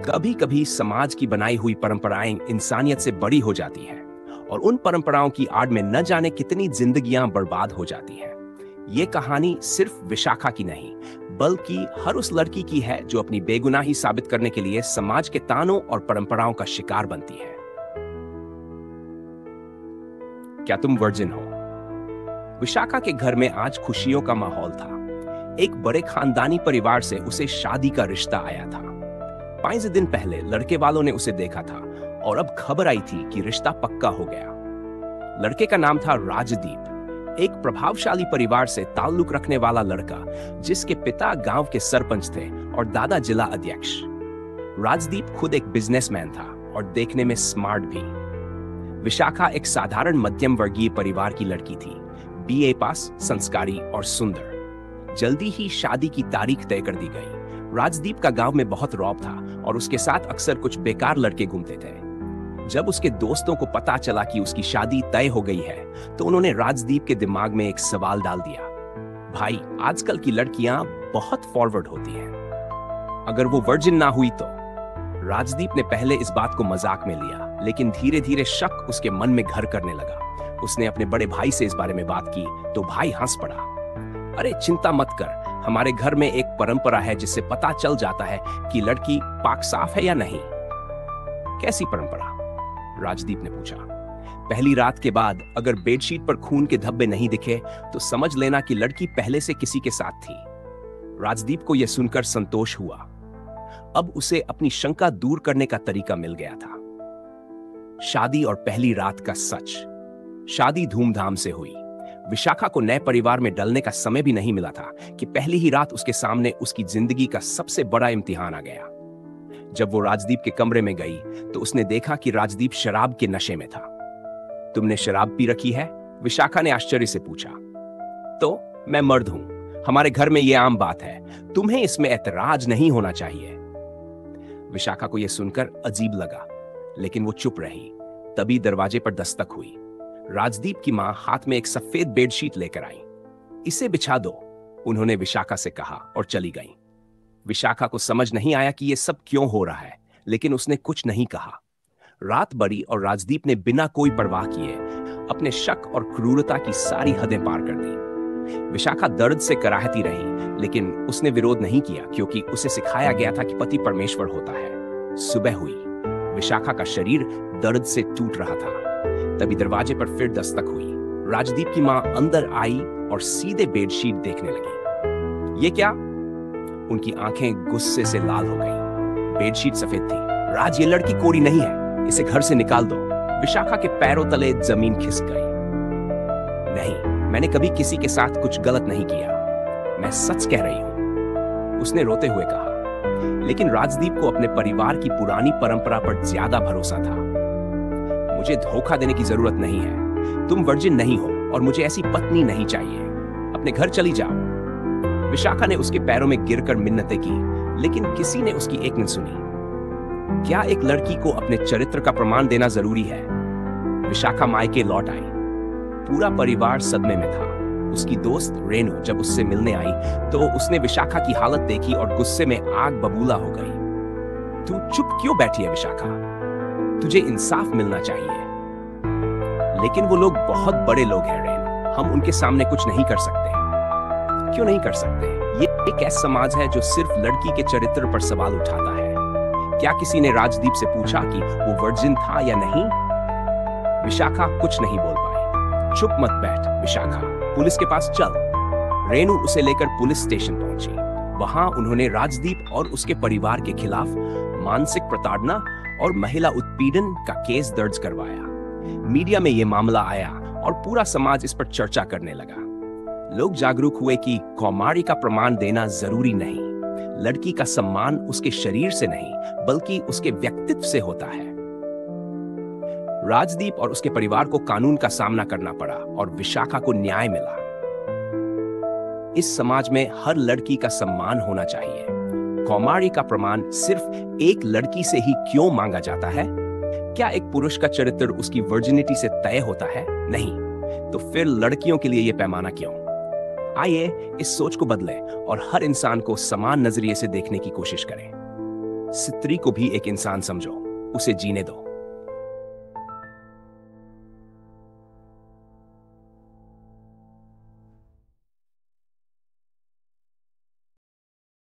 कभी कभी समाज की बनाई हुई परंपराएं इंसानियत से बड़ी हो जाती हैं और उन परंपराओं की आड़ में न जाने कितनी जिंदगियां बर्बाद हो जाती हैं। ये कहानी सिर्फ विशाखा की नहीं, बल्कि हर उस लड़की की है जो अपनी बेगुनाही साबित करने के लिए समाज के तानों और परंपराओं का शिकार बनती है। क्या तुम वर्जिन हो? विशाखा के घर में आज खुशियों का माहौल था। एक बड़े खानदानी परिवार से उसे शादी का रिश्ता आया था। 5 दिन पहले लड़के वालों ने उसे देखा था और अब खबर आई थी कि रिश्ता पक्का हो गया। लड़के का नाम था राजदीप, एक प्रभावशाली परिवार से ताल्लुक रखने वाला लड़का जिसके पिता गांव के सरपंच थे और दादा जिला अध्यक्ष। राजदीप खुद एक बिजनेसमैन था और देखने में स्मार्ट भी। विशाखा एक साधारण मध्यम वर्गीय परिवार की लड़की थी, बीए पास, संस्कारी और सुंदर। जल्दी ही शादी की तारीख तय कर दी गई। राजदीप का गांव में बहुत रौब था और उसके साथ अक्सर कुछ बेकार लड़के घूमते थे। जब उसके दोस्तों को पता चला कि उसकी शादी तय हो गई है, तो उन्होंने राजदीप के दिमाग में एक सवाल डाल दिया। भाई, आजकल की लड़कियां बहुत फॉरवर्ड होती हैं। अगर वो वर्जिन ना हुई तो? राजदीप ने पहले इस बात को मजाक में लिया, लेकिन धीरे धीरे शक उसके मन में घर करने लगा। उसने अपने बड़े भाई से इस बारे में बात की तो भाई हंस पड़ा। अरे चिंता मत कर, हमारे घर में एक परंपरा है जिससे पता चल जाता है कि लड़की पाक साफ है या नहीं। कैसी परंपरा? राजदीप ने पूछा। पहली रात के बाद अगर बेडशीट पर खून के धब्बे नहीं दिखे तो समझ लेना कि लड़की पहले से किसी के साथ थी। राजदीप को यह सुनकर संतोष हुआ। अब उसे अपनी शंका दूर करने का तरीका मिल गया था। शादी और पहली रात का सच। शादी धूमधाम से हुई। विशाखा को नए परिवार में डलने का समय भी नहीं मिला था कि पहली ही रात उसके सामने उसकी जिंदगी का सबसे बड़ा इम्तिहान आ गया। जब वो राजदीप के कमरे में गई तो उसने देखा कि राजदीप शराब के नशे में था। तुमने शराब पी रखी है? विशाखा ने आश्चर्य से पूछा। तो मैं मर्द हूं, हमारे घर में यह आम बात है, तुम्हें इसमें ऐतराज नहीं होना चाहिए। विशाखा को यह सुनकर अजीब लगा, लेकिन वो चुप रही। तभी दरवाजे पर दस्तक हुई। राजदीप की मां हाथ में एक सफेद बेडशीट लेकर आई। इसे बिछा दो, उन्होंने विशाखा से कहा और चली गईं। विशाखा को समझ नहीं आया कि यह सब क्यों हो रहा है, लेकिन उसने कुछ नहीं कहा। रात बढ़ी और राजदीप ने बिना कोई परवाह किए अपने शक और क्रूरता की सारी हदें पार कर दी। विशाखा दर्द से कराहती रही, लेकिन उसने विरोध नहीं किया क्योंकि उसे सिखाया गया था कि पति परमेश्वर होता है। सुबह हुई। विशाखा का शरीर दर्द से टूट रहा था। तभी दरवाजे पर फिर दस्तक हुई। राजदीप की मां अंदर आई और सीधे बेडशीट देखने लगी। ये क्या? उनकी आंखें गुस्से से लाल हो गईं। बेडशीट सफेद थी। राज, ये लड़की कोरी नहीं है, इसे घर से निकाल दो। विशाखा के पैरों तले जमीन खिसक गई। नहीं, मैंने कभी किसी के साथ कुछ गलत नहीं किया, मैं सच कह रही हूं, उसने रोते हुए कहा। लेकिन राजदीप को अपने परिवार की पुरानी परंपरा पर ज्यादा भरोसा था। मुझे धोखा देने की जरूरत नहीं है, तुम वर्जिन नहीं हो और मुझे ऐसी पत्नी नहीं चाहिए। अपने घर चली जाओ। विशाखा ने उसके पैरों में गिरकर मिन्नतें की, लेकिन किसी ने उसकी एक न सुनी। क्या एक लड़की को अपने चरित्र का प्रमाण देना जरूरी है? विशाखा मायके लौट आई। पूरा परिवार सदमे में था। उसकी दोस्त रेनू जब उससे मिलने आई तो उसने विशाखा की हालत देखी और गुस्से में आग बबूला हो गई। तू चुप क्यों बैठी है विशाखा? तुझे इंसाफ मिलना चाहिए। लेकिन वो लोग बहुत बड़े लोग हैं रेनू, हम उनके सामने कुछ नहीं कर सकते। क्यों नहीं कर सकते? ये एक ऐसा समाज है जो सिर्फ लड़की के चरित्र पर सवाल उठाता है। क्या किसी ने राजदीप से पूछा कि वो वर्जिन था या नहीं? विशाखा कुछ नहीं बोल पाई। चुप मत बैठ विशाखा, पुलिस के पास चल। रेनू उसे लेकर पुलिस स्टेशन पहुंची। वहां उन्होंने राजदीप और उसके परिवार के खिलाफ मानसिक प्रताड़ना और महिला उत्पीड़न का केस दर्ज करवाया। मीडिया में यह मामला आया और पूरा समाज इस पर चर्चा करने लगा। लोग जागरूक हुए कि कौमारी का प्रमाण देना जरूरी नहीं। लड़की का सम्मान उसके शरीर से नहीं, बल्कि उसके व्यक्तित्व से होता है। राजदीप और उसके परिवार को कानून का सामना करना पड़ा और विशाखा को न्याय मिला। इस समाज में हर लड़की का सम्मान होना चाहिए। कौमारी का प्रमाण सिर्फ एक लड़की से ही क्यों मांगा जाता है? क्या एक पुरुष का चरित्र उसकी वर्जिनिटी से तय होता है? नहीं। तो फिर लड़कियों के लिए यह पैमाना क्यों? आइए इस सोच को बदलें और हर इंसान को समान नजरिए से देखने की कोशिश करें। स्त्री को भी एक इंसान समझो, उसे जीने दो।